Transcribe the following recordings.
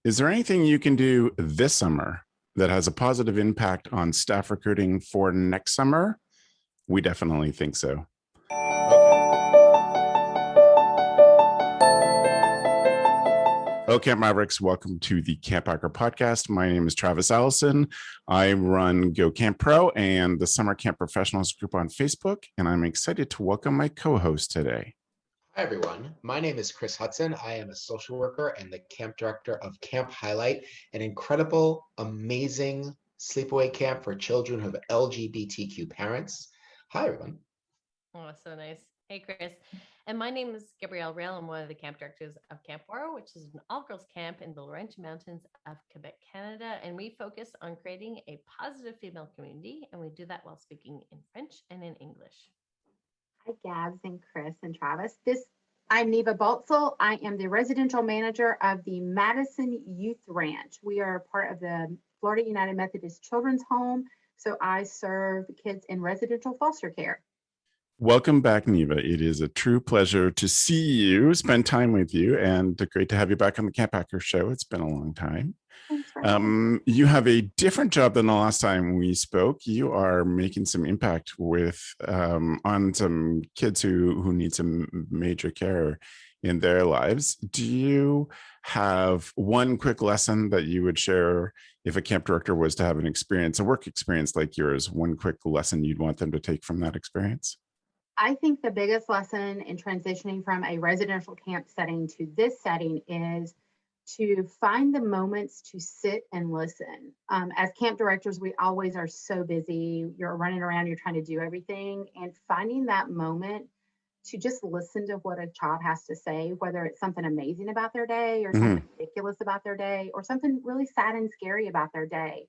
Is there anything you can do this summer that has a positive impact on staff recruiting for next summer? We definitely think so. Hello, Camp Mavericks. Welcome to the CampHacker podcast. My name is Travis Allison. I run Go Camp Pro and the Summer Camp Professionals group on Facebook, and I'm excited to welcome my co-host today. Hi, everyone. My name is Chris Hudson. I am a social worker and the camp director of Camp Highlight, an incredible, amazing sleepaway camp for children who have LGBTQ parents. Hi, everyone. Oh, so nice. Hey, Chris. And my name is Gabrielle Rail. I'm one of the camp directors of Camp Oro, which is an all-girls camp in the Laurentian Mountains of Quebec, Canada. And we focus on creating a positive female community. And we do that while speaking in French and in English. Hi, Gabz and Chris and Travis. I'm Neva Baltzell. I am the residential manager of the Madison Youth Ranch. We are part of the Florida United Methodist Children's Home. So I serve kids in residential foster care. Welcome back, Neva. It is a true pleasure to see you, spend time with you, and great to have you back on the CampHacker show. It's been a long time. You have a different job than the last time we spoke. You are making some impact with on some kids who need some major care in their lives. Do you have one quick lesson that you would share if a camp director was to have a work experience like yours? One quick lesson you'd want them to take from that experience? I think the biggest lesson in transitioning from a residential camp setting to this setting is to find the moments to sit and listen. As camp directors, we always are so busy. You're running around, you're trying to do everything, and finding that moment to just listen to what a child has to say, whether it's something amazing about their day or something ridiculous about their day or something really sad and scary about their day.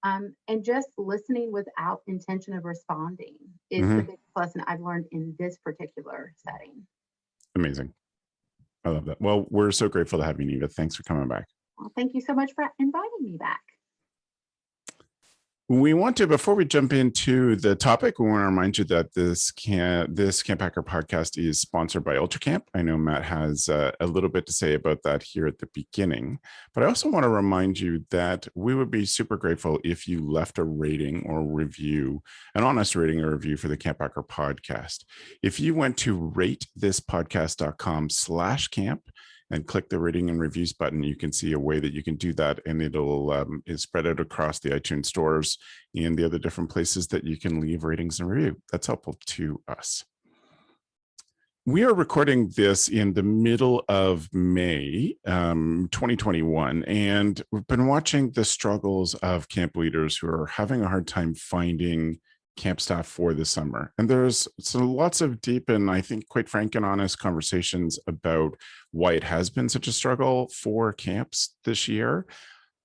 And just listening without intention of responding is the biggest lesson I've learned in this particular setting. Amazing. I love that. Well, we're so grateful to have you, Neva. Thanks for coming back. Well, thank you so much for inviting me back. We want to, before we jump into the topic, we want to remind you that this CampHacker podcast is sponsored by UltraCamp. I know Matt has a little bit to say about that here at the beginning, but I also want to remind you that we would be super grateful if you left a rating or review, an honest rating or review for the CampHacker podcast. If you went to ratethispodcast.com/camp, and click the rating and reviews button, you can see a way that you can do that, and it'll spread out across the iTunes stores and the other different places that you can leave ratings and review. That's helpful to us. We are recording this in the middle of May 2021, and we've been watching the struggles of camp leaders who are having a hard time finding camp staff for the summer. And there's lots of deep and I think quite frank and honest conversations about why it has been such a struggle for camps this year.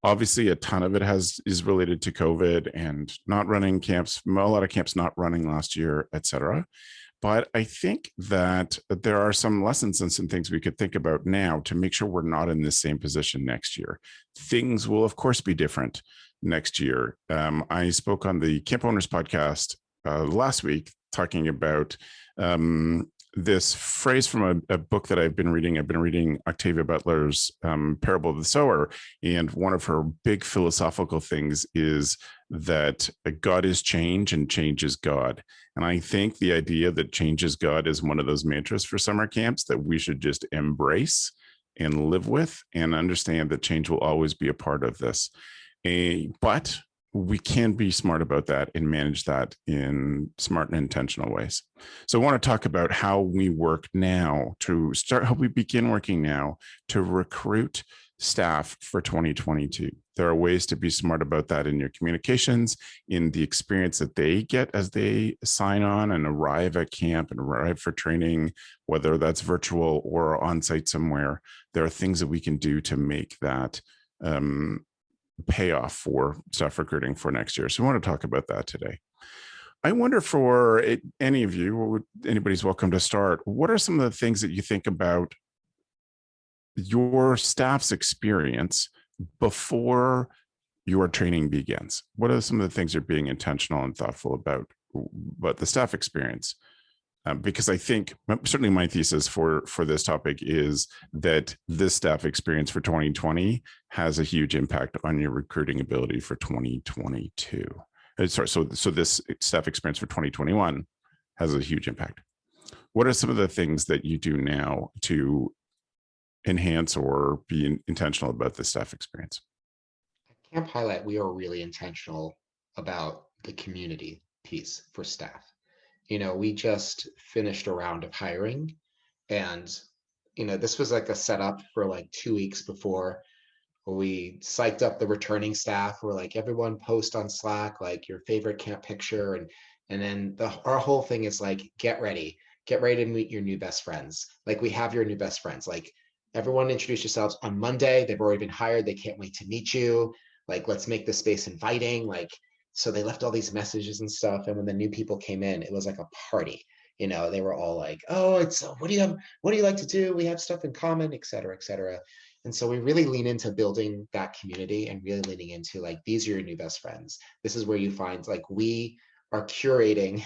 Obviously, a ton of it is related to COVID and not running camps, a lot of camps not running last year, etc. But I think that there are some lessons and some things we could think about now to make sure we're not in the same position next year. Things will, of course, be different next year. I spoke on the Camp Owners podcast last week talking about this phrase from a book that I've been reading. I've been reading Octavia Butler's Parable of the Sower, and one of her big philosophical things is that God is change and change is God. And I think the idea that change is God is one of those mantras for summer camps that we should just embrace and live with and understand that change will always be a part of this. But we can be smart about that and manage that in smart and intentional ways. So I want to talk about how we work now how we begin working now to recruit staff for 2022. There are ways to be smart about that in your communications, in the experience that they get as they sign on and arrive at camp and arrive for training, whether that's virtual or on site somewhere. There are things that we can do to make that payoff for staff recruiting for next year. So we want to talk about that today. I wonder for any of you, anybody's welcome to start. What are some of the things that you think about your staff's experience before your training begins? What are some of the things you're being intentional and thoughtful about the staff experience Because I think certainly my thesis for this topic is that this staff experience for 2020 has a huge impact on your recruiting ability for 2022. Sorry, so this staff experience for 2021 has a huge impact. What are some of the things that you do now to enhance or be intentional about the staff experience? At Camp Highlight, we are really intentional about the community piece for staff. We just finished a round of hiring, and this was like a setup for like 2 weeks before. We psyched up the returning staff. We're like, everyone post on Slack like your favorite camp picture, and then our whole thing is like, get ready to meet your new best friends. Like, we have your new best friends. Like, everyone introduce yourselves on Monday. They've already been hired. They can't wait to meet you. Like, let's make the space inviting. Like, so they left all these messages and stuff. And when the new people came in, it was like a party. They were all like, oh, it's what do you like to do? We have stuff in common, et cetera, et cetera. And so we really lean into building that community and really leaning into like, these are your new best friends. This is where you find, like, we are curating,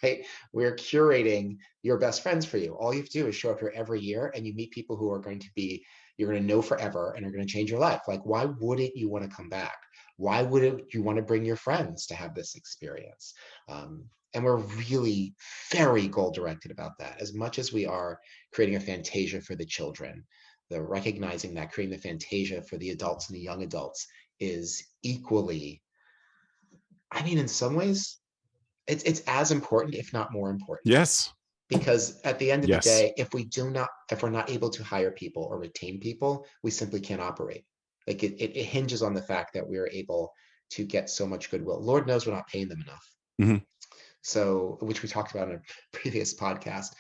right? We're curating your best friends for you. All you have to do is show up here every year and you meet people who are going to be, you're going to know forever and are going to change your life. Like, why wouldn't you want to come back? Why wouldn't you want to bring your friends to have this experience? And we're really very goal directed about that. As much as we are creating a fantasia for the children, the recognizing that creating the fantasia for the adults and the young adults is equally, I mean, in some ways, it's as important, if not more important. Yes. Because at the end of Yes. the day, if we're not able to hire people or retain people, we simply can't operate. Like, it hinges on the fact that we are able to get so much goodwill. Lord knows we're not paying them enough. Mm-hmm. So, which we talked about in a previous podcast.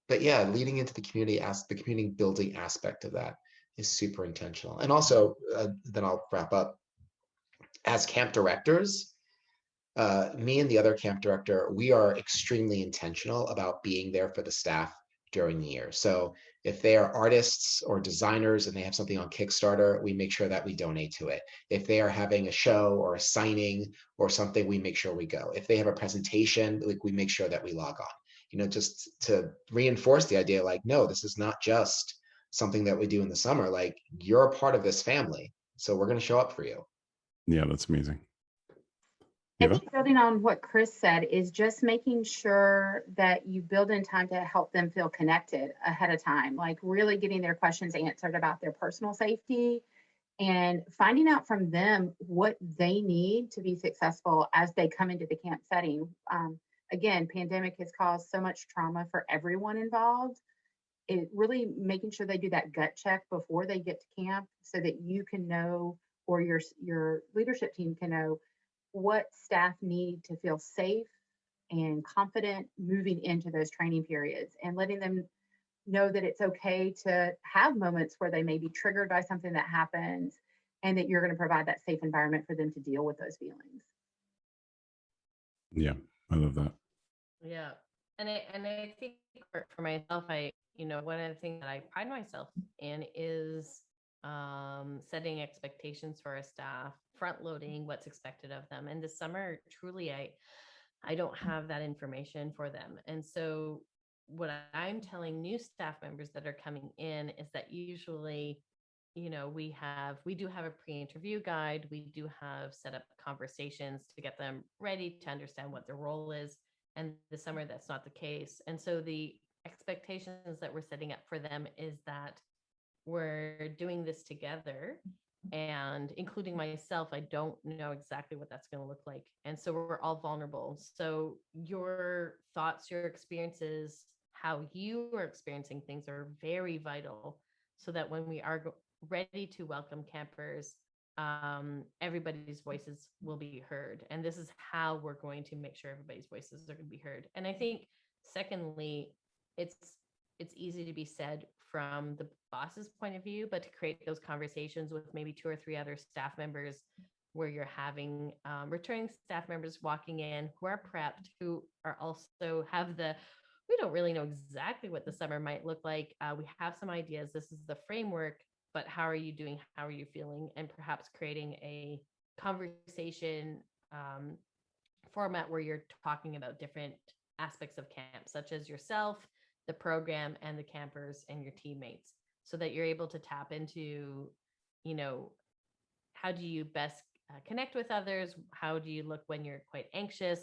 But yeah, leading into the community building aspect of that is super intentional. And also, then I'll wrap up. As camp directors, me and the other camp director, we are extremely intentional about being there for the staff during the year. So if they are artists or designers and they have something on Kickstarter, we make sure that we donate to it. If they are having a show or a signing or something, we make sure we go. If they have a presentation, like, we make sure that we log on, just to reinforce the idea, like, no, this is not just something that we do in the summer. Like, you're a part of this family, so we're going to show up for you. Yeah, that's amazing. I think building on what Chris said is just making sure that you build in time to help them feel connected ahead of time, like really getting their questions answered about their personal safety and finding out from them what they need to be successful as they come into the camp setting. Again, pandemic has caused so much trauma for everyone involved. It really making sure they do that gut check before they get to camp so that you can know, or your leadership team can know, what staff need to feel safe and confident moving into those training periods, and letting them know that it's okay to have moments where they may be triggered by something that happens, and that you're going to provide that safe environment for them to deal with those feelings. Yeah, I love that. Yeah. And I think for myself, one of the things that I pride myself in is setting expectations for our staff, front loading what's expected of them. And this summer, truly, I don't have that information for them. And so what I'm telling new staff members that are coming in is that usually, we do have a pre-interview guide. We do have set up conversations to get them ready to understand what their role is. And this summer, that's not the case. And so the expectations that we're setting up for them is that we're doing this together, and including myself, I don't know exactly what that's going to look like. And so we're all vulnerable. So your thoughts, your experiences, how you are experiencing things are very vital, so that when we are ready to welcome campers, everybody's voices will be heard. And this is how we're going to make sure everybody's voices are going to be heard. And I think, secondly, it's easy to be said from the boss's point of view, but to create those conversations with maybe 2 or 3 other staff members, where you're having returning staff members walking in who are prepped, who are also we don't really know exactly what the summer might look like. We have some ideas. This is the framework, but how are you doing? How are you feeling? And perhaps creating a conversation format where you're talking about different aspects of camp, such as yourself, the program, and the campers and your teammates, so that you're able to tap into, how do you best connect with others? How do you look when you're quite anxious?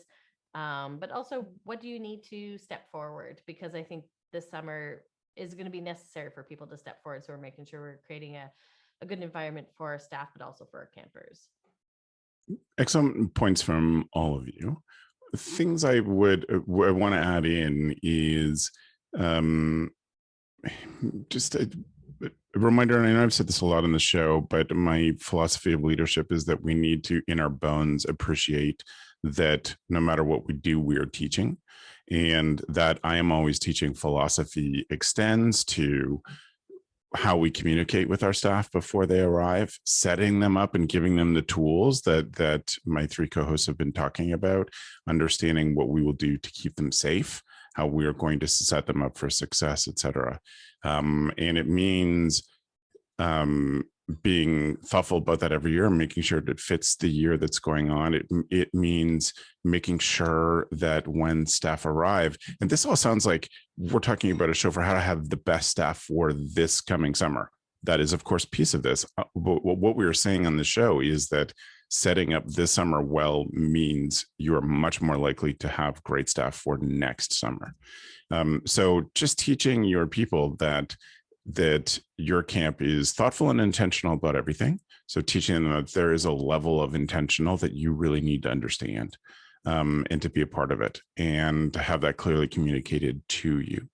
But also, what do you need to step forward? Because I think this summer is going to be necessary for people to step forward. So we're making sure we're creating a good environment for our staff, but also for our campers. Excellent points from all of you. Things I would want to add in is just a reminder, and I know I've said this a lot on the show, but my philosophy of leadership is that we need to, in our bones, appreciate that no matter what we do, we are teaching. And that I am always teaching philosophy extends to how we communicate with our staff before they arrive, setting them up and giving them the tools that my three co-hosts have been talking about, understanding what we will do to keep them safe, how we are going to set them up for success, et cetera. And it means being thoughtful about that every year, making sure that it fits the year that's going on. It means making sure that when staff arrive, and this all sounds like we're talking about a show for how to have the best staff for this coming summer. That is, of course, piece of this. But what we were saying on the show is that setting up this summer well means you are much more likely to have great staff for next summer. So just teaching your people that your camp is thoughtful and intentional about everything. So teaching them that there is a level of intentional that you really need to understand and to be a part of it, and to have that clearly communicated to you.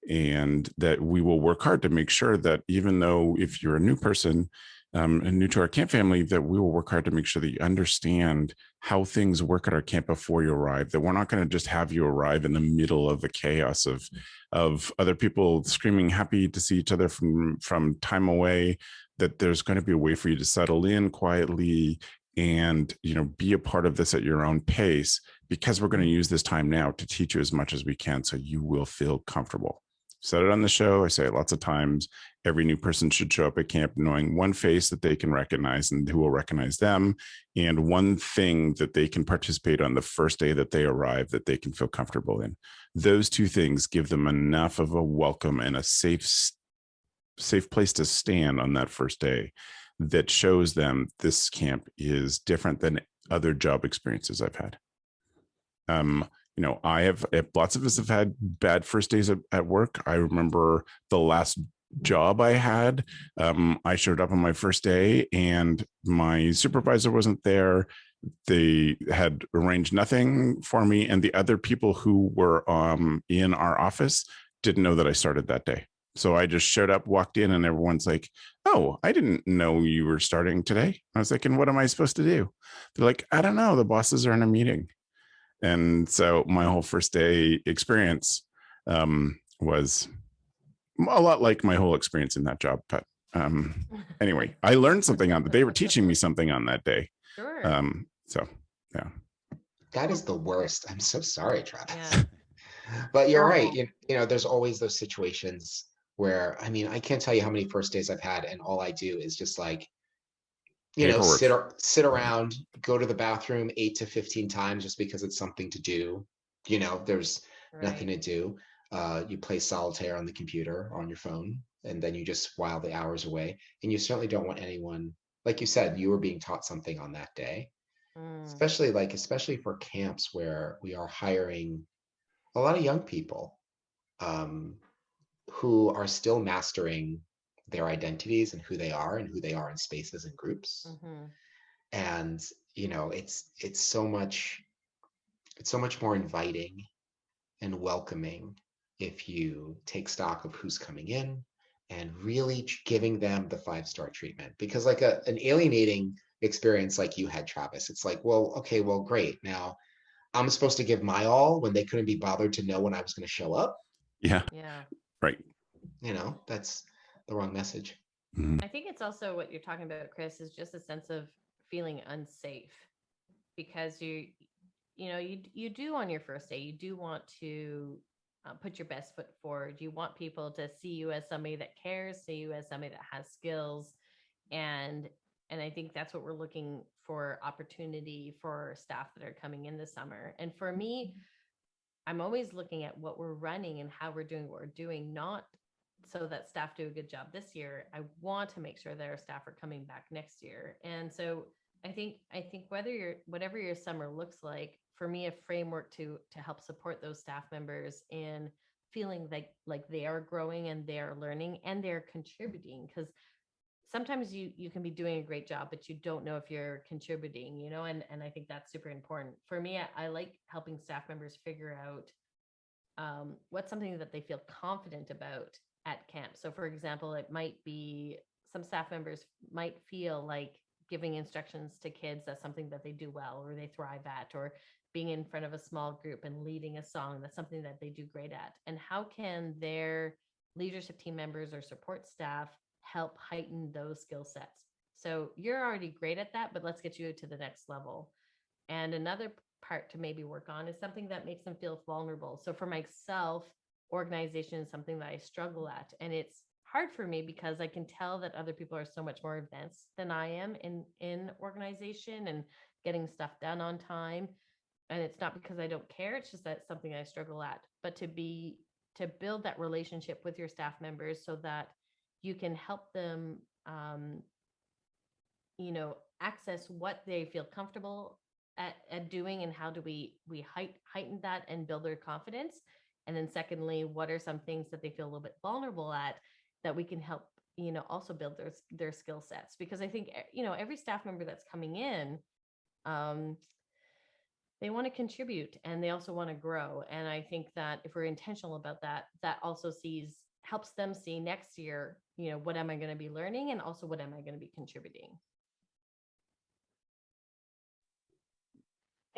And that we will work hard to make sure that even though if you're a new person and new to our camp family, that we will work hard to make sure that you understand how things work at our camp before you arrive, that we're not going to just have you arrive in the middle of the chaos of other people screaming happy to see each other from time away, that there's going to be a way for you to settle in quietly and be a part of this at your own pace, because we're going to use this time now to teach you as much as we can so you will feel comfortable. Said it on the show, I say it lots of times. Every new person should show up at camp knowing one face that they can recognize and who will recognize them, and one thing that they can participate on the first day that they arrive that they can feel comfortable in. Those two things give them enough of a welcome and a safe place to stand on that first day that shows them this camp is different than other job experiences I've had. Lots of us have had bad first days at work. I remember the last job I had. I showed up on my first day and my supervisor wasn't there. They had arranged nothing for me. And the other people who were in our office didn't know that I started that day. So I just showed up, walked in, and everyone's like, "Oh, I didn't know you were starting today." I was like, "And what am I supposed to do?" They're like, "I don't know. The bosses are in a meeting." And so my whole first day experience was a lot like my whole experience in that job. But anyway, I learned something on that. They were teaching me something on that day. Sure. So, yeah. That is the worst. I'm so sorry, Travis. Yeah. But you're right. There's always those situations where, I can't tell you how many first days I've had, and all I do is just like, sit around, go to the bathroom 8 to 15 times just because it's something to do. There's nothing to do. You play solitaire on the computer, on your phone, and then you just while the hours away. And you certainly don't want anyone, like you said, you were being taught something on that day, especially for camps where we are hiring a lot of young people who are still mastering their identities and who they are in spaces and groups. And it's so much more inviting and welcoming if you take stock of who's coming in and really giving them the 5-star treatment. Because like an alienating experience like you had, Travis, it's like, well, okay, well, great. Now I'm supposed to give my all when they couldn't be bothered to know when I was going to show up. Yeah. Right. That's the wrong message. I think it's also what you're talking about, Chris, is just a sense of feeling unsafe, because you do on your first day, you do want to put your best foot forward. You want people to see you as somebody that cares, see you as somebody that has skills. And I think that's what we're looking for, opportunity for staff that are coming in this summer. And for me, I'm always looking at what we're running and how we're doing what we're doing, not so that staff do a good job this year. I want to make sure that our staff are coming back next year. And so I think whatever your summer looks like, for me, a framework to help support those staff members in feeling like they are growing and they are learning and they're contributing, because sometimes you can be doing a great job, but you don't know if you're contributing, and I think that's super important. For me, I like helping staff members figure out what's something that they feel confident about at camp. So for example, it might be some staff members might feel like giving instructions to kids, that's something that they do well or they thrive at, or being in front of a small group and leading a song, that's something that they do great at. And how can their leadership team members or support staff help heighten those skill sets? So you're already great at that, but let's get you to the next level. And another part to maybe work on is something that makes them feel vulnerable. So for myself, organization is something that I struggle at. And it's hard for me because I can tell that other people are so much more advanced than I am in organization and getting stuff done on time. And it's not because I don't care, it's just that it's something I struggle at. But to build that relationship with your staff members so that you can help them access what they feel comfortable at doing, and how do we heighten that and build their confidence. And then secondly, what are some things that they feel a little bit vulnerable at that we can help also build their skill sets? Because I think every staff member that's coming in, they want to contribute and they also want to grow. And I think that if we're intentional about that, that also helps them see next year, what am I going to be learning, and also what am I going to be contributing?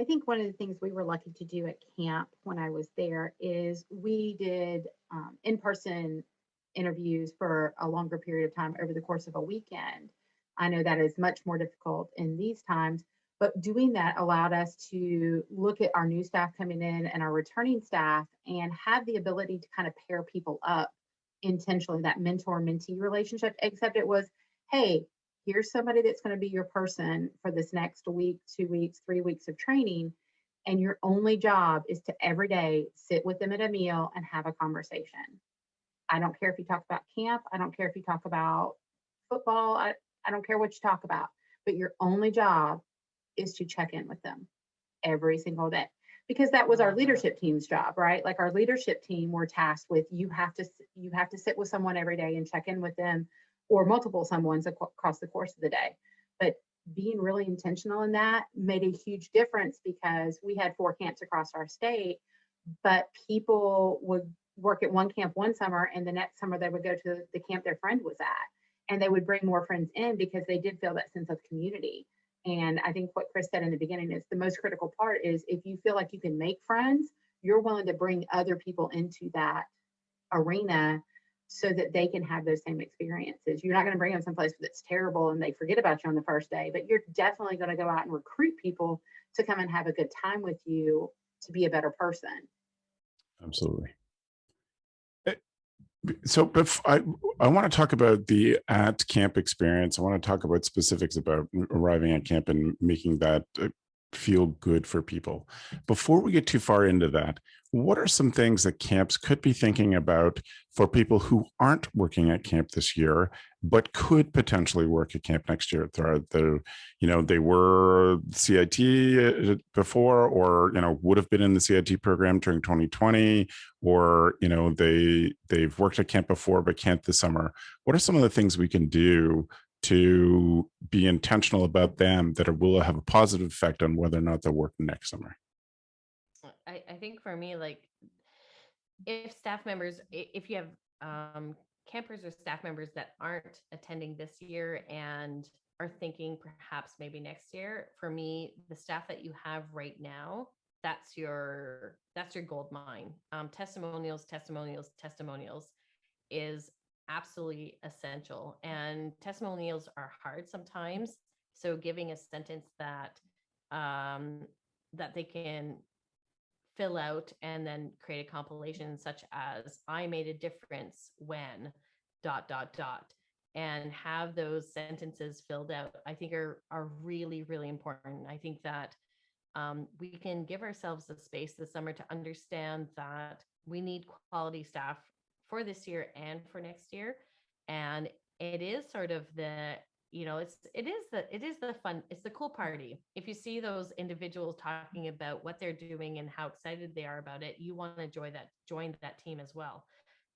I think one of the things we were lucky to do at camp when I was there is we did in-person interviews for a longer period of time over the course of a weekend. I know that is much more difficult in these times, but doing that allowed us to look at our new staff coming in and our returning staff and have the ability to kind of pair people up intentionally, that mentor-mentee relationship, except it was, hey, here's somebody that's going to be your person for this next week, 2 weeks, 3 weeks of training. And your only job is to every day sit with them at a meal and have a conversation. I don't care if you talk about camp. I don't care if you talk about football. I don't care what you talk about, but your only job is to check in with them every single day, because that was our leadership team's job, right? Like our leadership team were tasked with, you have to sit with someone every day and check in with them, or multiple someones across the course of the day. But being really intentional in that made a huge difference, because we had 4 camps across our state, but people would work at one camp one summer and the next summer they would go to the camp their friend was at, and they would bring more friends in because they did feel that sense of community. And I think what Chris said in the beginning is the most critical part is, if you feel like you can make friends, you're willing to bring other people into that arena so that they can have those same experiences. You're not going to bring them someplace that's terrible and they forget about you on the first day, but you're definitely going to go out and recruit people to come and have a good time with you to be a better person. Absolutely. So I want to talk about the at camp experience. I want to talk about specifics about arriving at camp and making that feel good for people. Before we get too far into that, what are some things that camps could be thinking about for people who aren't working at camp this year, but could potentially work at camp next year? They were CIT before, or, would have been in the CIT program during 2020, or, they've worked at camp before, but can't this summer. What are some of the things we can do to be intentional about them that will have a positive effect on whether or not they'll work next summer? I think for me, like, if you have campers or staff members that aren't attending this year and are thinking perhaps maybe next year, for me, the staff that you have right now, that's your gold mine. Testimonials is absolutely essential, and testimonials are hard sometimes. So giving a sentence that they can fill out and then create a compilation, such as, I made a difference when ... and have those sentences filled out, I think are really, really important. I think that we can give ourselves the space this summer to understand that we need quality staff for this year and for next year. And it is sort of the, it is the fun, it's the cool party. If you see those individuals talking about what they're doing and how excited they are about it, you want to join that team as well.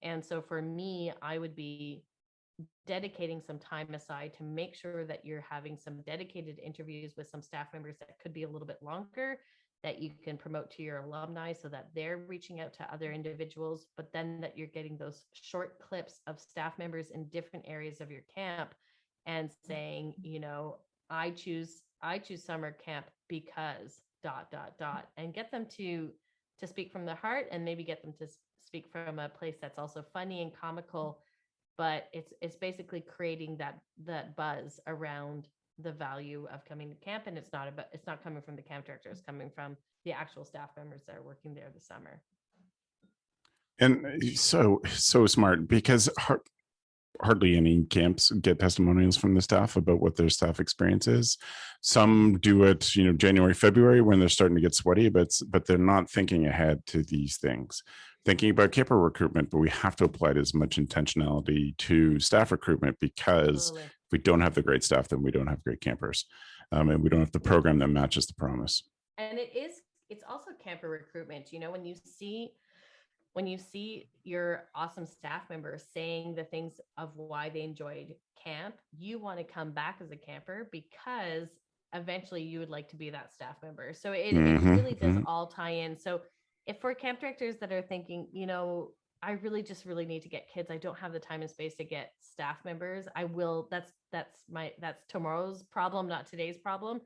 And so for me, I would be dedicating some time aside to make sure that you're having some dedicated interviews with some staff members that could be a little bit longer, that you can promote to your alumni so that they're reaching out to other individuals, but then that you're getting those short clips of staff members in different areas of your camp and saying, I choose summer camp because ... and get them to speak from the heart, and maybe get them to speak from a place that's also funny and comical. But it's basically creating that buzz around the value of coming to camp. And it's not coming from the camp director, it's coming from the actual staff members that are working there this summer. And so smart, because hardly any camps get testimonials from the staff about what their staff experience is. Some do it, January, February, when they're starting to get sweaty, but they're not thinking ahead to these things, thinking about camper recruitment. But we have to apply as much intentionality to staff recruitment, because Absolutely. if we don't have the great staff, then we don't have great campers, and we don't have the program that matches the promise. And it's also camper recruitment. When you see your awesome staff members saying the things of why they enjoyed camp, you want to come back as a camper, because eventually you would like to be that staff member. So it really does all tie in. So if for camp directors that are thinking, I really need to get kids, I don't have the time and space to get staff members, that's tomorrow's problem, not today's problem.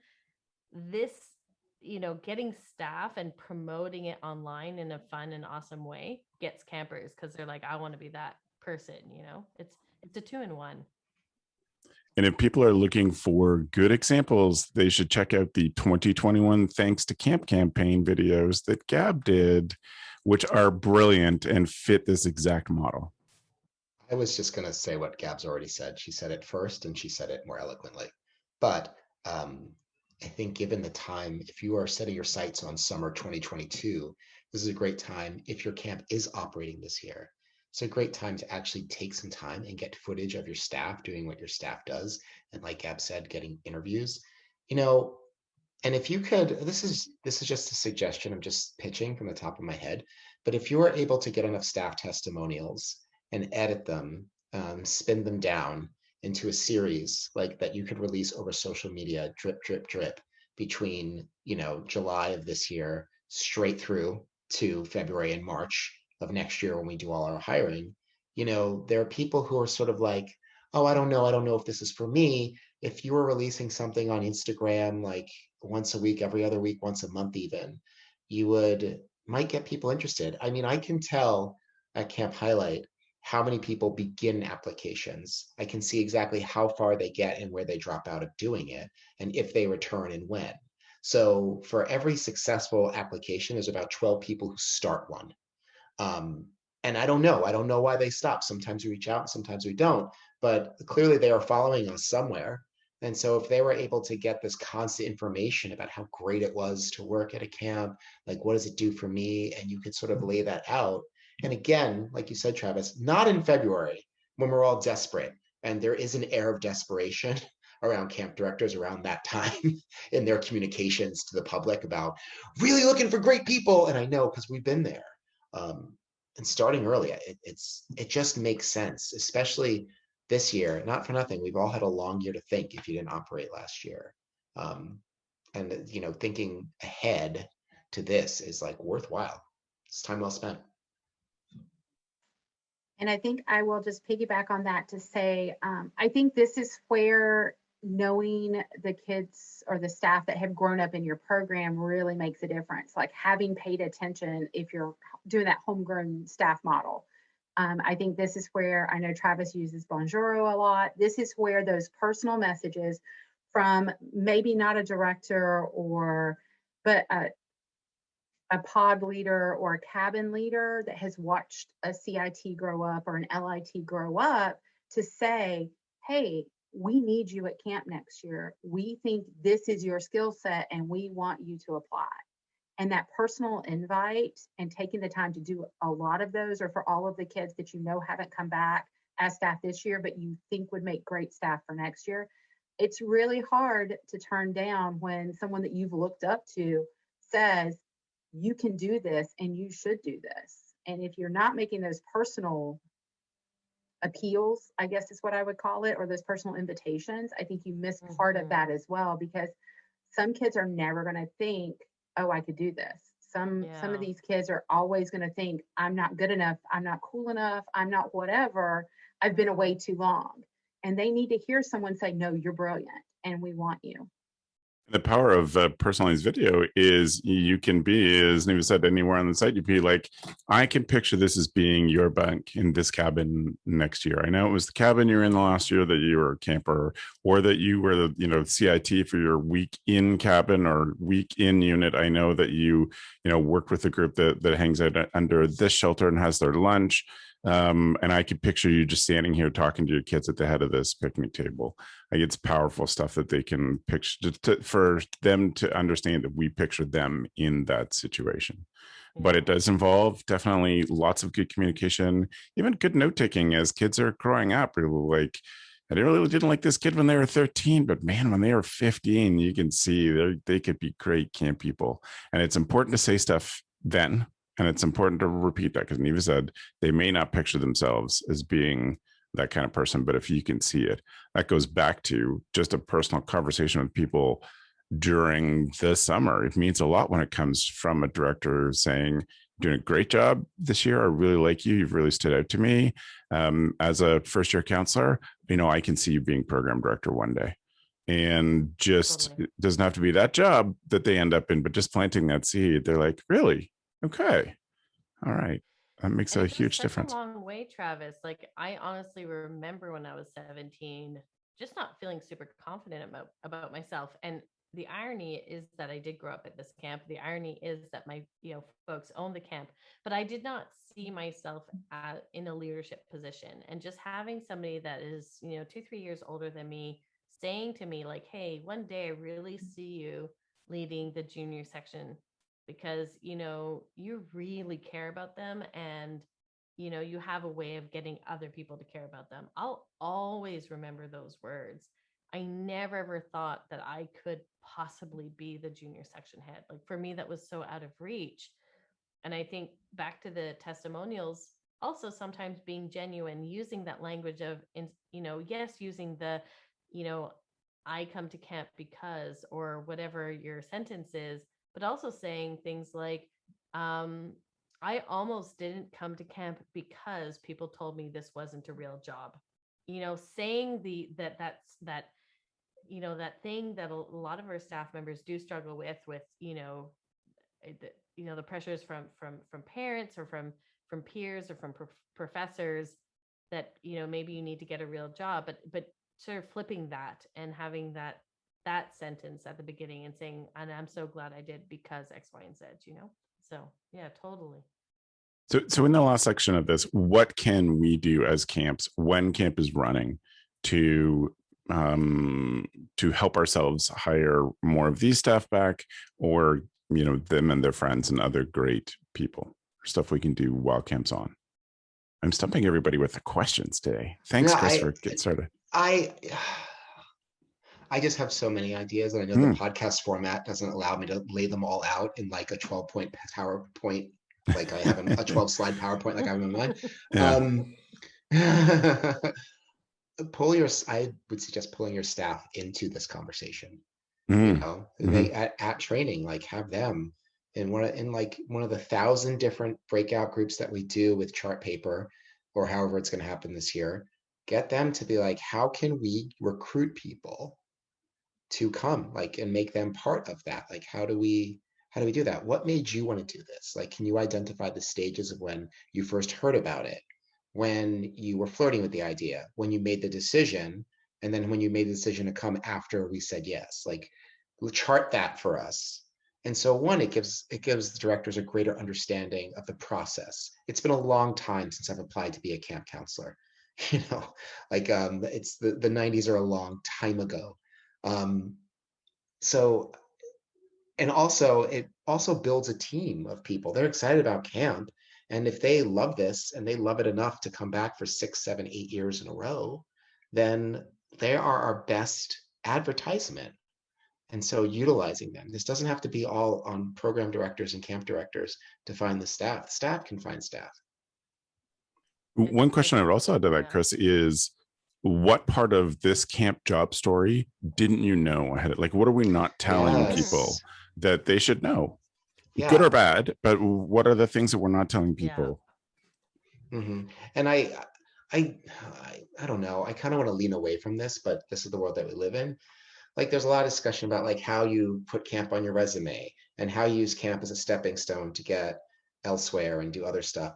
This, getting staff and promoting it online in a fun and awesome way gets campers, because they're like, I want to be that person. It's a 2-in-1. And if people are looking for good examples, they should check out the 2021 Thanks to Camp campaign videos that Gab did, which are brilliant and fit this exact model. I was just going to say what Gab's already said. She said it first, and she said it more eloquently. But I think given the time, if you are setting your sights on summer 2022, this is a great time. If your camp is operating this year, it's a great time to actually take some time and get footage of your staff doing what your staff does. And like Gab said, getting interviews, and if you could, this is just a suggestion, I'm just pitching from the top of my head, but if you are able to get enough staff testimonials and edit them, spin them down into a series like that you could release over social media, drip, drip, drip, between, July of this year straight through to February and March of next year when we do all our hiring, there are people who are sort of like, oh, I don't know if this is for me. If you were releasing something on Instagram, like once a week, every other week, once a month even, you might get people interested. I mean, I can tell at Camp Highlight how many people begin applications. I can see exactly how far they get and where they drop out of doing it, and if they return and when. So for every successful application, there's about 12 people who start one. And I don't know why they stop. Sometimes we reach out, sometimes we don't, but clearly they are following us somewhere. And so if they were able to get this constant information about how great it was to work at a camp, like what does it do for me? And you could sort of lay that out. And again, like you said, Travis, not in February when we're all desperate. And there is an air of desperation around camp directors around that time in their communications to the public about really looking for great people. And I know, because we've been there. And starting early, it just makes sense, especially this year. Not for nothing, we've all had a long year to think if you didn't operate last year. And thinking ahead to this is like worthwhile. It's time well spent. And I think I will just piggyback on that to say, I think this is where knowing the kids or the staff that have grown up in your program really makes a difference. Like having paid attention if you're doing that homegrown staff model. I think this is where, I know Travis uses Bonjour a lot. This is where those personal messages from maybe not a director but a pod leader or a cabin leader that has watched a CIT grow up or an LIT grow up to say, hey, we need you at camp next year. We think this is your skill set and we want you to apply. And that personal invite and taking the time to do a lot of those, or for all of the kids that you know haven't come back as staff this year, but you think would make great staff for next year, it's really hard to turn down when someone that you've looked up to says, you can do this and you should do this. And if you're not making those personal appeals, I guess is what I would call it, or those personal invitations, I think you miss part of that as well, because some kids are never going to think, oh, I could do this. Some of these kids are always going to think, I'm not good enough, I'm not cool enough, I'm not whatever, I've been away too long. And they need to hear someone say, no, you're brilliant and we want you. The power of personalized video is you can be, as Neva said, anywhere on the site. You'd be like, I can picture this as being your bunk in this cabin next year. I know it was the cabin you were in the last year that you were a camper, or that you were the CIT for your week in cabin or week in unit. I know that you worked with a group that hangs out under this shelter and has their lunch. And I could picture you just standing here talking to your kids at the head of this picnic table. Like, it's powerful stuff that they can picture for them to understand that we picture them in that situation. But it does involve definitely lots of good communication, even good note taking as kids are growing up. Like, I really didn't like this kid when they were 13, but man, when they were 15, you can see they could be great camp people. And it's important to say stuff then. And it's important to repeat that, because Neva said they may not picture themselves as being that kind of person, but if you can see it, that goes back to just a personal conversation with people during the summer. It means a lot when it comes from a director saying, doing a great job this year. I really like you. You've really stood out to me. As a first year counselor, I can see you being program director one day. And just It doesn't have to be that job that they end up in, but just planting that seed. They're like, really? Okay. All right. That makes a huge difference. A long way, Travis. Like, I honestly remember when I was 17, just not feeling super confident about myself. And the irony is that I did grow up at this camp. The irony is that my folks own the camp, but I did not see myself in a leadership position. And just having somebody that is 2-3 years older than me saying to me, like, hey, one day I really see you leading the junior section, because you really care about them, and you have a way of getting other people to care about them. I'll always remember those words. I never ever thought that I could possibly be the junior section head. Like, for me, that was so out of reach. And I think back to the testimonials, also sometimes being genuine, using that language of, yes, using the, I come to camp because, or whatever your sentence is, but also saying things like, I almost didn't come to camp because people told me this wasn't a real job. Saying that thing that a lot of our staff members do struggle with, the pressures from parents, or from peers, or from professors, that, maybe you need to get a real job, but sort of flipping that and having that sentence at the beginning and saying, and I'm so glad I did because X, Y, and Z, So yeah, totally. So in the last section of this, what can we do as camps when camp is running to help ourselves hire more of these staff back, or them and their friends and other great people, stuff we can do while camp's on? I'm stumping everybody with the questions today. Thanks, Chris, for getting started. I just have so many ideas, and I know the podcast format doesn't allow me to lay them all out in like a 12-point PowerPoint, like I have a 12-slide PowerPoint like I have in mind. I would suggest pulling your staff into this conversation. At training, like, have them in one of the 1,000 different breakout groups that we do with chart paper, or however it's going to happen this year. Get them to be like, how can we recruit people to come, and make them part of that? Like, how do we do that? What made you want to do this? Like, can you identify the stages of when you first heard about it, when you were flirting with the idea, when you made the decision, and then when you made the decision to come after we said yes? Like, chart that for us. And so it gives the directors a greater understanding of the process. It's been a long time since I've applied to be a camp counselor. you know, like it's the 90s are a long time ago. So, and also it also builds a team of people. They're excited about camp. And if they love this and they love it enough to come back for 6, 7, 8 years in a row, then they are our best advertisement. And so utilizing them, this doesn't have to be all on program directors and camp directors to find the staff. The staff can find staff. One question I would also add to that, Yeah. Chris, is what part of this camp job story didn't you know ahead? Like, what are we not telling Yes. people that they should know? Yeah. Good or bad, but what are the things that we're not telling people? Mm-hmm. And I don't know. I kind of want to lean away from this, but this is the world that we live in. Like, there's a lot of discussion about like how you put camp on your resume and how you use camp as a stepping stone to get elsewhere and do other stuff.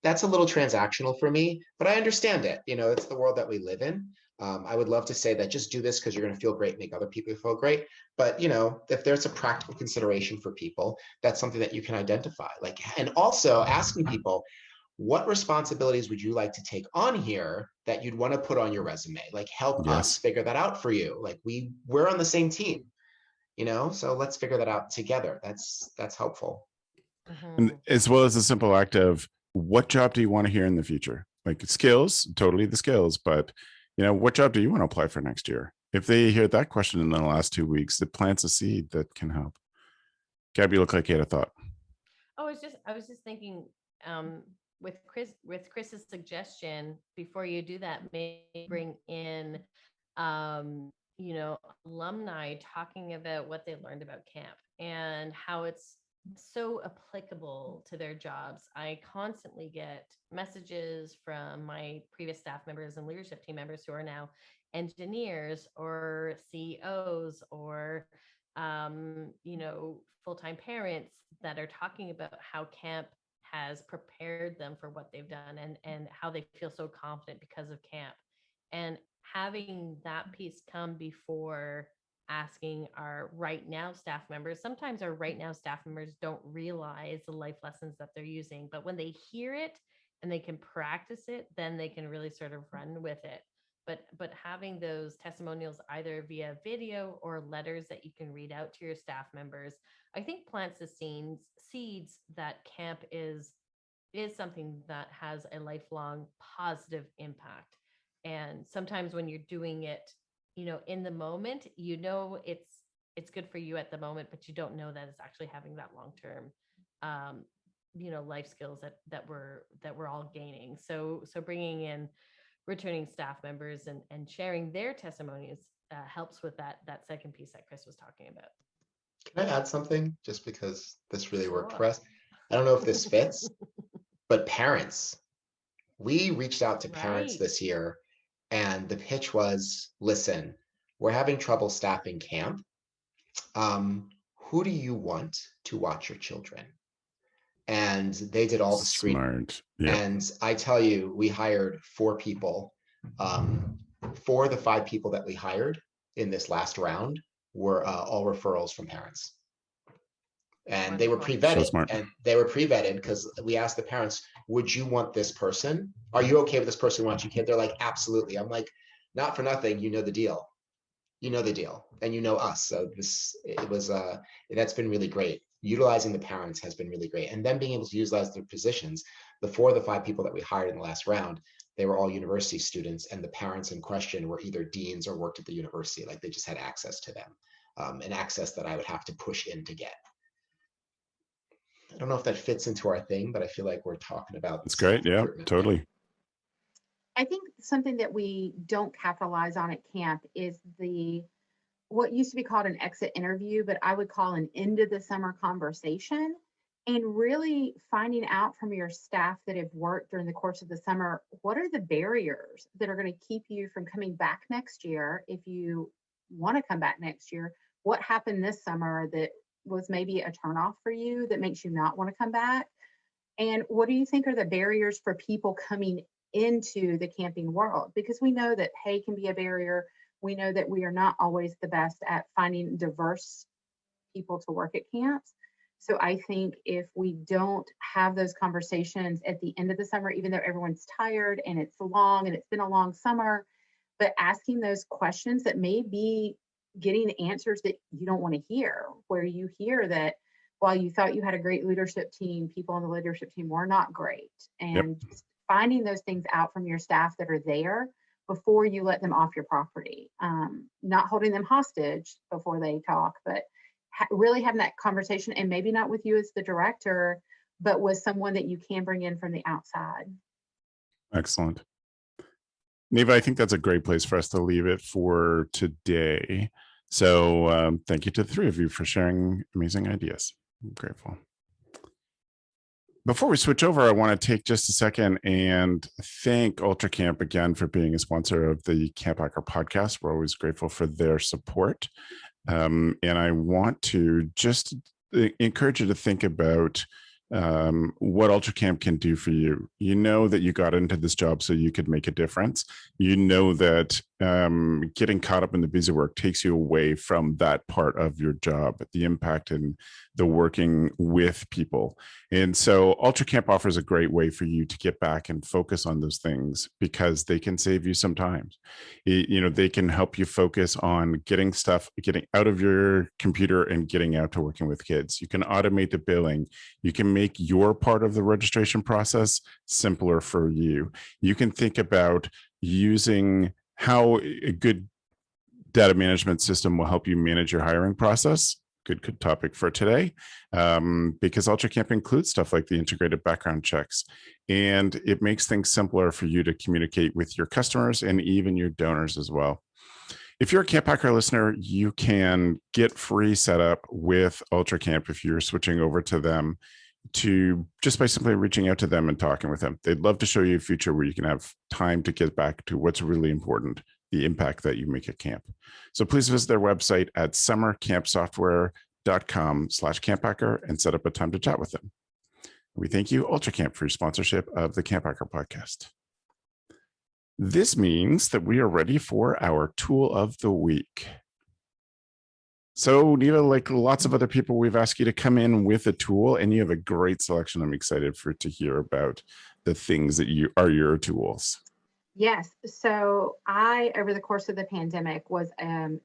That's a little transactional for me, but I understand it. You know, it's the world that we live in. I would love to say that just do this because you're going to feel great, make other people feel great. But, you know, if there's a practical consideration for people, that's something that you can identify. Like, and also asking people, what responsibilities would you like to take on here that you'd want to put on your resume? Like, help us figure that out for you. Like, we're on the same team, you know, so let's figure that out together. That's helpful. And as well as a simple act of, what job do you want to hear in the future? Like, skills, totally the skills, but you know, what job do you want to apply for next year? If they hear that question in the last 2 weeks, it plants a seed that can help. Gab, you look like you had a thought. Oh, I was just thinking, with Chris's suggestion, before you do that, maybe bring in, you know, alumni talking about what they learned about camp and how it's so applicable to their jobs. I constantly get messages from my previous staff members and leadership team members who are now engineers or CEOs or, you know, full-time parents that are talking about how camp has prepared them for what they've done and how they feel so confident because of camp. And having that piece come before asking our right now staff members. Sometimes our right now staff members don't realize the life lessons that they're using, but when they hear it and they can practice it, then they can really sort of run with it. But having those testimonials either via video or letters that you can read out to your staff members, I think plants the seeds that camp is something that has a lifelong positive impact. And sometimes when you're doing it, you know, in the moment, you know, it's good for you at the moment, but you don't know that it's actually having that long-term, you know, life skills that we're all gaining. So bringing in returning staff members and sharing their testimonies helps with that second piece that Chris was talking about. Can I add something just because this really worked for us? I don't know if this fits, but parents, we reached out to parents this year and the pitch was, listen, we're having trouble staffing camp. Who do you want to watch your children? And they did all the screening. Smart. Yep. And I tell you, we hired 4 people. 4 of the 5 people that we hired in this last round were all referrals from parents. And they were pre-vetted. And they were pre-vetted because we asked the parents, would you want this person? Are you okay with this person watching kid? They're like, absolutely. I'm like, not for nothing, you know the deal. You know the deal and you know us. So that's been really great. Utilizing the parents has been really great. And then being able to utilize their positions. The 4 of the 5 people that we hired in the last round, they were all university students, and the parents in question were either deans or worked at the university. Like, they just had access to them, and access that I would have to push in to get. I don't know if that fits into our thing, but I feel like we're talking about. It's great. Yeah, totally. I think something that we don't capitalize on at camp is what used to be called an exit interview, but I would call an end of the summer conversation, and really finding out from your staff that have worked during the course of the summer, what are the barriers that are going to keep you from coming back next year? If you want to come back next year, what happened this summer that was maybe a turnoff for you that makes you not want to come back? And what do you think are the barriers for people coming into the camping world? Because we know that pay can be a barrier. We know that we are not always the best at finding diverse people to work at camps. So I think if we don't have those conversations at the end of the summer, even though everyone's tired and it's long and it's been a long summer, but asking those questions that may be getting answers that you don't want to hear, where you hear that while you thought you had a great leadership team, people on the leadership team were not great. Yep. And just finding those things out from your staff that are there before you let them off your property, not holding them hostage before they talk, but really having that conversation, and maybe not with you as the director, but with someone that you can bring in from the outside. Excellent. Neva, I think that's a great place for us to leave it for today. So thank you to the three of you for sharing amazing ideas. I'm grateful. Before we switch over, I want to take just a second and thank UltraCamp again for being a sponsor of the CampHacker podcast. We're always grateful for their support. And I want to just encourage you to think about what UltraCamp can do for you. You know that you got into this job so you could make a difference. You know that getting caught up in the busy work takes you away from that part of your job, the impact and the working with people. And so UltraCamp offers a great way for you to get back and focus on those things, because they can save you some time. You know, they can help you focus on getting out of your computer and getting out to working with kids. You can automate the billing. You can make your part of the registration process simpler for you. You can think about using how a good data management system will help you manage your hiring process. Good topic for today, because UltraCamp includes stuff like the integrated background checks, and it makes things simpler for you to communicate with your customers and even your donors as well. If you're a CampHacker listener, you can get free setup with UltraCamp if you're switching over to them, just by simply reaching out to them and talking with them. They'd love to show you a future where you can have time to get back to what's really important, the impact that you make at camp. So please visit their website at summercampsoftware.com/CampHacker and set up a time to chat with them. We thank you, UltraCamp, for your sponsorship of the CampHacker podcast. This means that we are ready for our tool of the week. So Neva, like lots of other people, we've asked you to come in with a tool, and you have a great selection. I'm excited to hear about the things that are your tools. Yes. So I, over the course of the pandemic, was in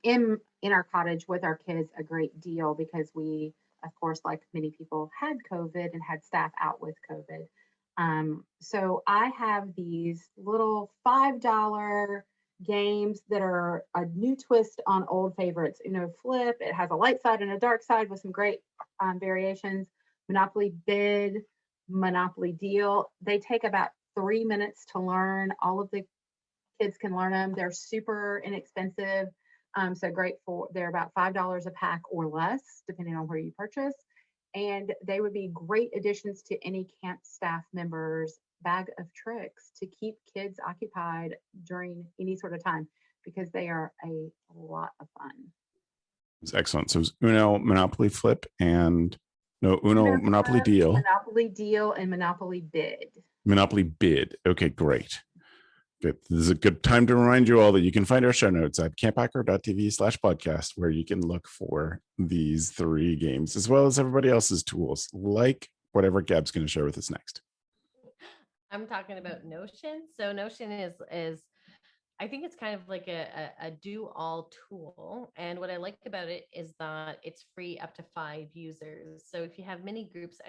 our cottage with our kids a great deal, because we, of course, like many people, had COVID and had staff out with COVID. So I have these little $5 games that are a new twist on old favorites. Flip. It has a light side and a dark side with some great variations. Monopoly Bid, Monopoly Deal. They take about 3 minutes to learn. All of the kids can learn them. They're super inexpensive. So great they're about $5 a pack or less, depending on where you purchase. And they would be great additions to any camp staff member's bag of tricks to keep kids occupied during any sort of time, because they are a lot of fun. It's excellent. So it's Uno, Monopoly Flip, and Monopoly Deal. Monopoly Deal and Monopoly Bid. Monopoly Bid. Okay, great. Good. This is a good time to remind you all that you can find our show notes at camphacker.tv/podcast, where you can look for these 3 games, as well as everybody else's tools, like whatever Gab's going to share with us next. I'm talking about Notion. So Notion is I think it's kind of like a do-all tool. And what I like about it is that it's free up to 5 users. So if you have many groups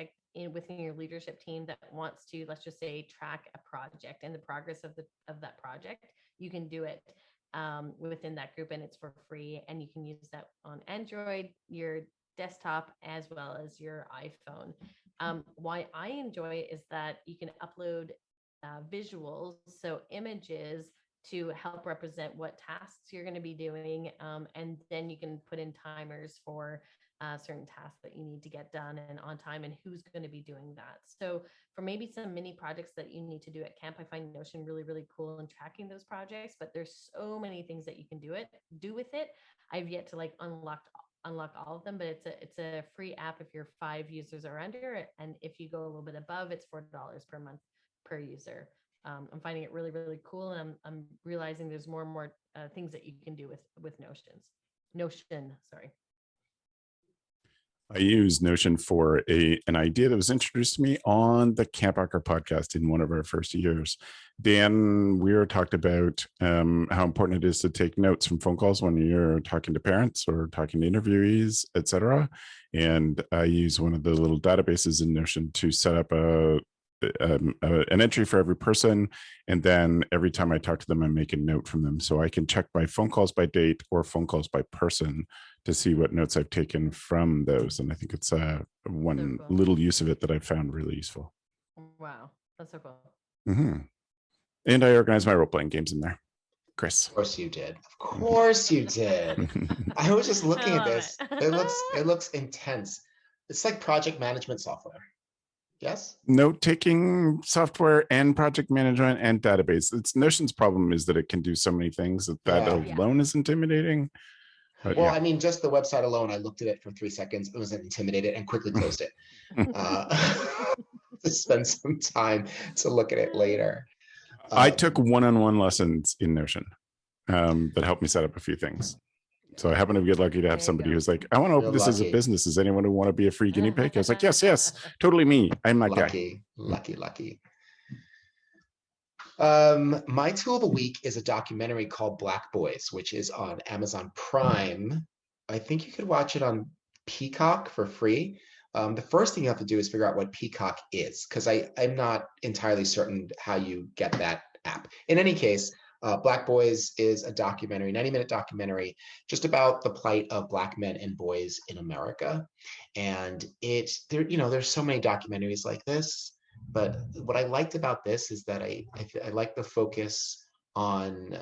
within your leadership team that wants to, let's just say, track a project and the progress of that project, you can do it within that group, and it's for free. And you can use that on Android, your desktop, as well as your iPhone. Why I enjoy it is that you can upload visuals, so images, to help represent what tasks you're going to be doing. And then you can put in timers for certain tasks that you need to get done and on time, and who's going to be doing that. So for maybe some mini projects that you need to do at camp, I find Notion really, really cool in tracking those projects, but there's so many things that you can do with it. I've yet to unlock all of them, but it's a free app if you're 5 users or under. And if you go a little bit above, it's $4 per month per user. I'm finding it really, really cool. And I'm realizing there's more and more things that you can do with Notion. Sorry. I use Notion for an idea that was introduced to me on the CampHacker podcast in one of our first years. Dan Weir talked about how important it is to take notes from phone calls when you're talking to parents or talking to interviewees, etc. And I use one of the little databases in Notion to set up an entry for every person. And then every time I talk to them, I make a note from them. So I can check my phone calls by date or phone calls by person to see what notes I've taken from those. And I think it's one So cool. little use of it that I found really useful. Wow, that's so cool. Mm-hmm. And I organize my role-playing games in there. Chris. Of course you did. Of course you did. I was just looking at this. It looks intense. It's like project management software. Yes. Note-taking software and project management and database. It's Notion's problem is that it can do so many things that alone is intimidating. But well, I mean, just the website alone, I looked at it for 3 seconds. I was intimidated and quickly closed it. To spend some time to look at it later. I took one-on-one lessons in Notion that helped me set up a few things. So I happen to get lucky to have somebody who's like, I want to open this as a business. Is anyone who want to be a free guinea pig? I was like, yes, totally me. I'm that guy. Lucky. My tool of the week is a documentary called Black Boys, which is on Amazon Prime. I think you could watch it on Peacock for free. The first thing you have to do is figure out what Peacock is, because I'm not entirely certain how you get that app. In any case, Black Boys is a documentary, 90-minute documentary, just about the plight of Black men and boys in America. And there's so many documentaries like this. But what I liked about this is that I like the focus on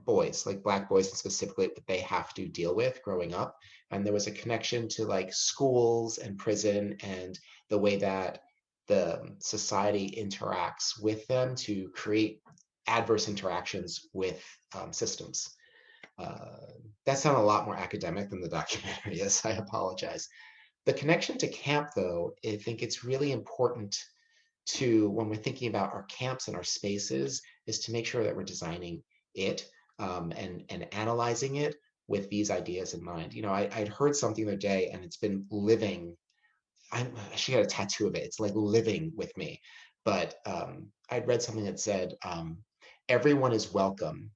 boys, like Black boys, and specifically what they have to deal with growing up. And there was a connection to like schools and prison and the way that the society interacts with them to create adverse interactions with systems. That sounded a lot more academic than the documentary is. I apologize. The connection to camp, though, I think it's really important to, when we're thinking about our camps and our spaces, is to make sure that we're designing it and analyzing it with these ideas in mind. I'd heard something the other day, and it's been living. I should get a tattoo of it. It's like living with me. But I'd read something that said, everyone is welcome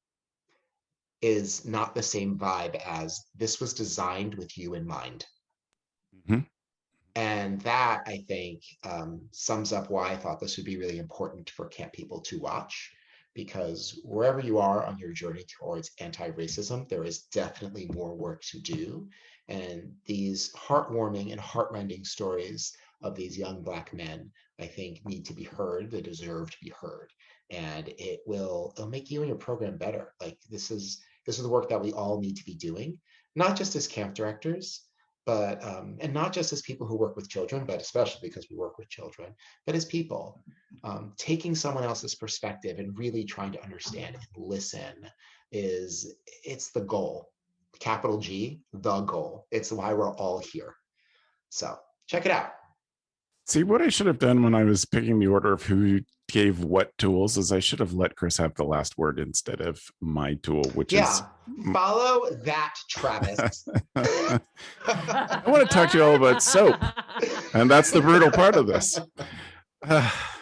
is not the same vibe as this was designed with you in mind. Mm-hmm. And that, I think, sums up why I thought this would be really important for camp people to watch, because wherever you are on your journey towards anti-racism, there is definitely more work to do. And these heartwarming and heartrending stories of these young Black men, I think, need to be heard. They deserve to be heard. And it'll make you and your program better. Like this is the work that we all need to be doing, not just as camp directors, but and not just as people who work with children, but especially because we work with children, but as people, taking someone else's perspective and really trying to understand and listen it's the goal. Capital G, the goal. It's why we're all here. So check it out. See, what I should have done when I was picking the order of who gave what tools is I should have let Chris have the last word instead of my tool, which is... follow that, Travis. I want to talk to you all about soap. And that's the brutal part of this.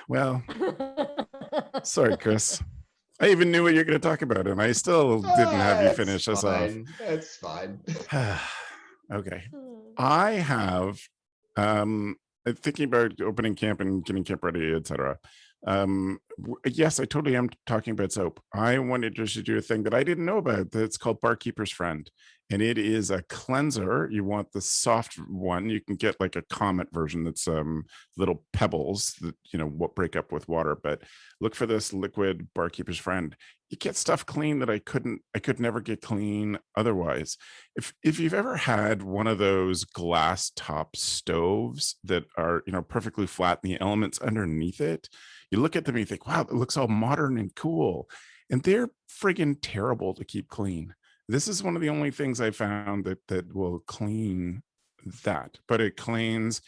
Well, sorry, Chris. I even knew what you're going to talk about, and I still didn't have you finish us off. It's fine. Okay. I have... thinking about opening camp and getting camp ready, etc. Yes, I totally am talking about soap. I wanted to do a thing that I didn't know about that's called Barkeeper's Friend. And it is a cleanser. You want the soft one. You can get like a Comet version that's little pebbles that, what break up with water. But look for this liquid Barkeeper's Friend. You get stuff clean that I could never get clean otherwise. If you've ever had one of those glass top stoves that are, perfectly flat and the elements underneath it, you look at them and you think, wow, it looks all modern and cool. And they're friggin' terrible to keep clean. This is one of the only things I found that will clean that, but it cleans.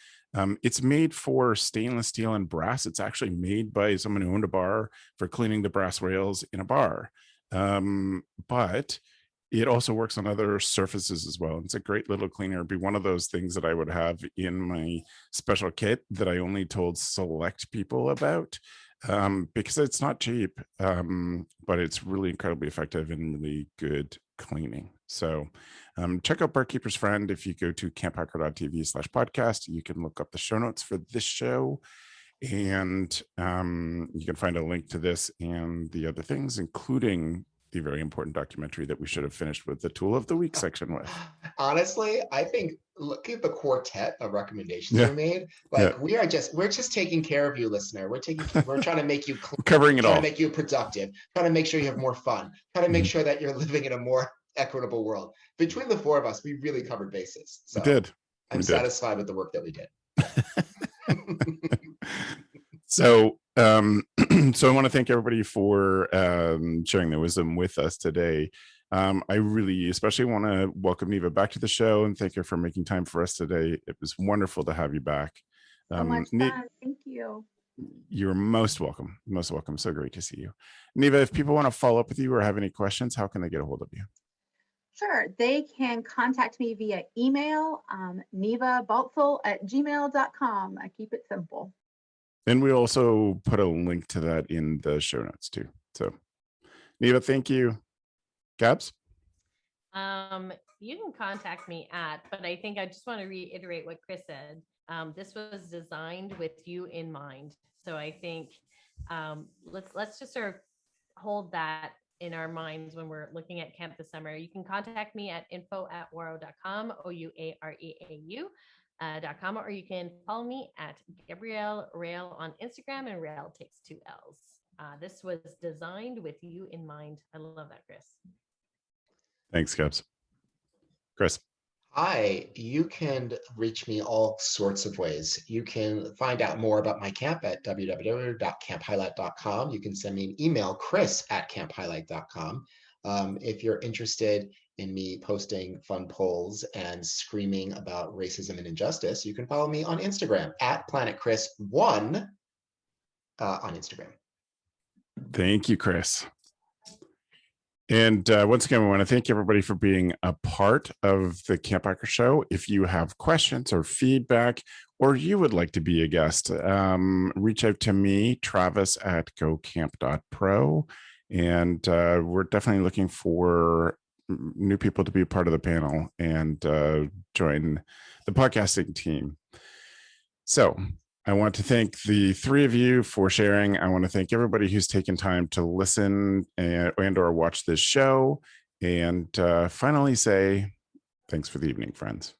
It's made for stainless steel and brass. It's actually made by someone who owned a bar for cleaning the brass rails in a bar. But it also works on other surfaces as well. It's a great little cleaner. It'd be one of those things that I would have in my special kit that I only told select people about, because it's not cheap, but it's really incredibly effective and really good cleaning. So check out Barkeeper's Friend. If you go to camphacker.tv/podcast, you can look up the show notes for this show. And you can find a link to this and the other things, including the very important documentary that we should have finished with the Tool of the Week section with. Honestly, I think look at the quartet of recommendations Yeah. we made. Like we're just taking care of you, listener. We're trying to make you covering it all, trying to make you productive, trying to make sure you have more fun, trying to make sure that you're living in a more equitable world. Between the four of us, we really covered bases. So I'm satisfied with the work that we did. So so I want to thank everybody for sharing their wisdom with us today. I really especially want to welcome Neva back to the show and thank her for making time for us today. It was wonderful to have you back. So much fun. Thank you. You're most welcome. Most welcome. So great to see you. Neva, if people want to follow up with you or have any questions, how can they get a hold of you? Sure. They can contact me via email, nevabaltzell@gmail.com. I keep it simple. And we also put a link to that in the show notes too. So Neva, thank you. Gabz? You can contact me but I think I just want to reiterate what Chris said. This was designed with you in mind. So I think let's just sort of hold that in our minds when we're looking at camp this summer. You can contact me at info@waro.com, OUAREAU.com, or you can follow me at Gabrielle Rail on Instagram, and Rail takes 2 L's. This was designed with you in mind. I love that, Chris. Thanks, Gabz. Chris? Hi, you can reach me all sorts of ways. You can find out more about my camp at www.camphighlight.com. You can send me an email, chris@camphighlight.com. If you're interested in me posting fun polls and screaming about racism and injustice, you can follow me on Instagram at planetchris1 on Instagram. Thank you, Chris. And once again, we want to thank everybody for being a part of the CampHacker show. If you have questions or feedback, or you would like to be a guest, reach out to me, Travis at gocamp.pro. And we're definitely looking for new people to be a part of the panel and join the podcasting team. So I want to thank the 3 of you for sharing. I want to thank everybody who's taken time to listen and or watch this show. And finally say, thanks for the evening, friends.